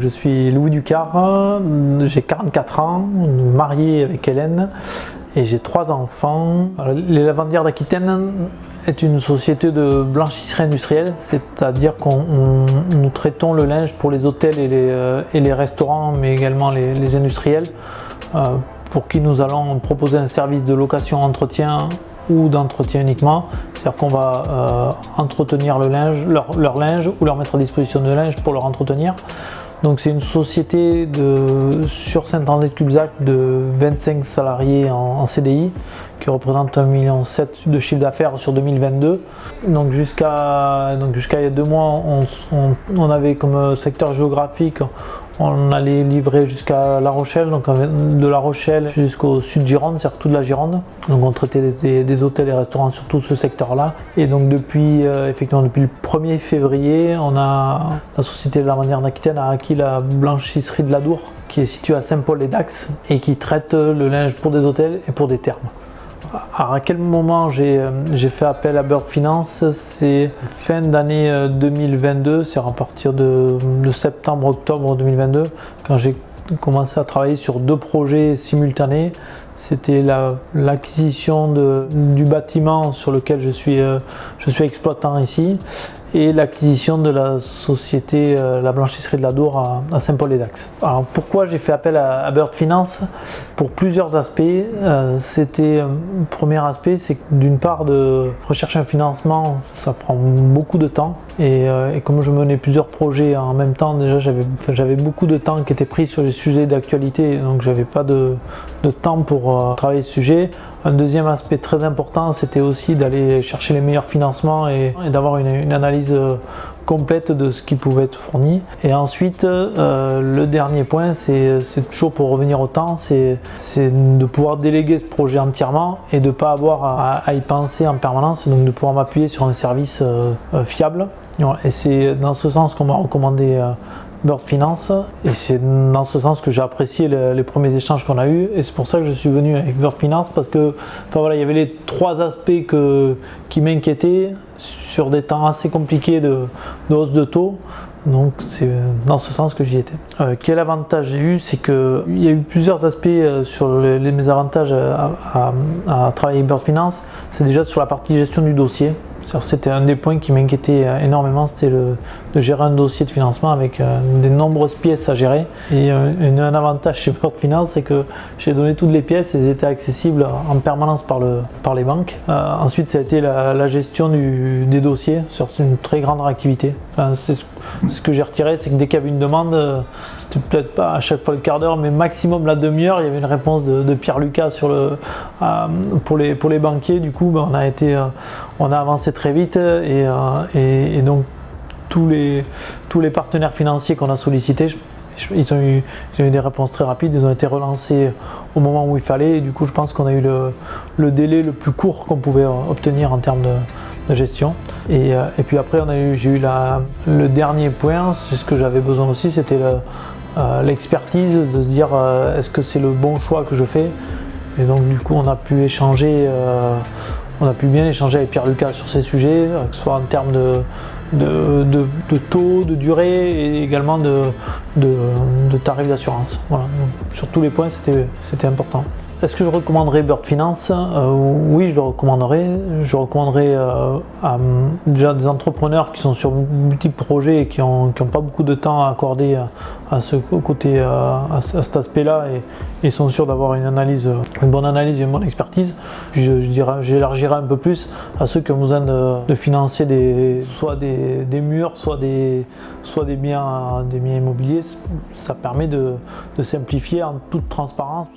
je suis Louis Ducard, j'ai 44 ans, marié avec Hélène et j'ai 3 enfants. Alors, les Lavandières d'Aquitaine est une société de blanchisserie industrielle, c'est-à-dire qu'on nous traitons le linge pour les hôtels et les restaurants, mais également les industriels, pour qui nous allons proposer un service de location-entretien ou d'entretien uniquement. C'est-à-dire qu'on va entretenir le linge, leur linge, ou leur mettre à disposition de linge pour leur entretenir. Donc c'est une société sur Saint-André-de-Cubzac de 25 salariés en CDI qui représente 1,7 million de chiffre d'affaires sur 2022. Donc jusqu'à il y a 2 mois, on avait comme secteur géographique, on allait livrer jusqu'à La Rochelle, donc de La Rochelle jusqu'au sud Gironde, c'est-à-dire toute la Gironde. Donc on traitait des hôtels et restaurants sur tout ce secteur-là. Et donc effectivement depuis le 1er février, la société de Lavandières d'Aquitaine a acquis la blanchisserie de l'Adour, qui est située à Saint-Paul-les-Dax et qui traite le linge pour des hôtels et pour des thermes. Alors à quel moment j'ai fait appel à Bird Finance? C'est fin d'année 2022, c'est à partir de septembre-octobre 2022, quand j'ai commencé à travailler sur 2 projets simultanés. C'était l'acquisition du bâtiment sur lequel je suis exploitant ici, et l'acquisition de la société, la blanchisserie de l'Adour à Saint-Paul-les-Dax. Alors pourquoi j'ai fait appel à Bird Finance? Pour plusieurs aspects. Le premier aspect, c'est que d'une part, de rechercher un financement, ça prend beaucoup de temps. Et comme je menais plusieurs projets en même temps, déjà j'avais beaucoup de temps qui était pris sur les sujets d'actualité, donc j'avais pas de temps pour travailler ce sujet. Un deuxième aspect très important, c'était aussi d'aller chercher les meilleurs financements et d'avoir une analyse complète de ce qui pouvait être fourni. Et ensuite, le dernier point, c'est toujours pour revenir au temps, c'est de pouvoir déléguer ce projet entièrement et de ne pas avoir à y penser en permanence, donc de pouvoir m'appuyer sur un service fiable. Et c'est dans ce sens qu'on m'a recommandé Bird Finance, et c'est dans ce sens que j'ai apprécié les premiers échanges qu'on a eus, et c'est pour ça que je suis venu avec Bird Finance, parce que il y avait les 3 aspects qui m'inquiétaient sur des temps assez compliqués de hausse de taux. Donc c'est dans ce sens que j'y étais. Quel avantage j'ai eu, c'est qu'il y a eu plusieurs aspects sur mes avantages à travailler avec Bird Finance. C'est déjà sur la partie gestion du dossier. C'était un des points qui m'inquiétait énormément, c'était de gérer un dossier de financement avec de nombreuses pièces à gérer. Et un avantage chez Bird Finance, c'est que j'ai donné toutes les pièces et elles étaient accessibles en permanence par les banques. Ensuite, ça a été la gestion des dossiers, c'est une très grande réactivité. Ce que j'ai retiré, c'est que dès qu'il y avait une demande, c'était peut-être pas à chaque fois le quart d'heure, mais maximum la demi-heure, il y avait une réponse de Pierre Lucas pour les banquiers. Du coup, on a avancé très vite, et donc tous les partenaires financiers qu'on a sollicités, ils ont eu des réponses très rapides, ils ont été relancés au moment où il fallait, et du coup je pense qu'on a eu le délai le plus court qu'on pouvait obtenir en termes de gestion. Et puis après j'ai eu le dernier point, c'est ce que j'avais besoin aussi, c'était l'expertise, de se dire est-ce que c'est le bon choix que je fais. Et donc du coup on a pu bien échanger avec Pierre Lucas sur ces sujets, que ce soit en termes de taux, de durée, et également de tarifs d'assurance. Voilà. Donc, sur tous les points, c'était important. Est-ce que je recommanderais Bird Finance? Oui, je le recommanderais. Je recommanderais à déjà des entrepreneurs qui sont sur multiples projets et qui n'ont pas beaucoup de temps à accorder à cet aspect-là, et sont sûrs d'avoir une bonne analyse et une bonne expertise. J'élargirais un peu plus à ceux qui ont besoin de financer soit des murs, soit des biens immobiliers. Ça permet de simplifier en toute transparence.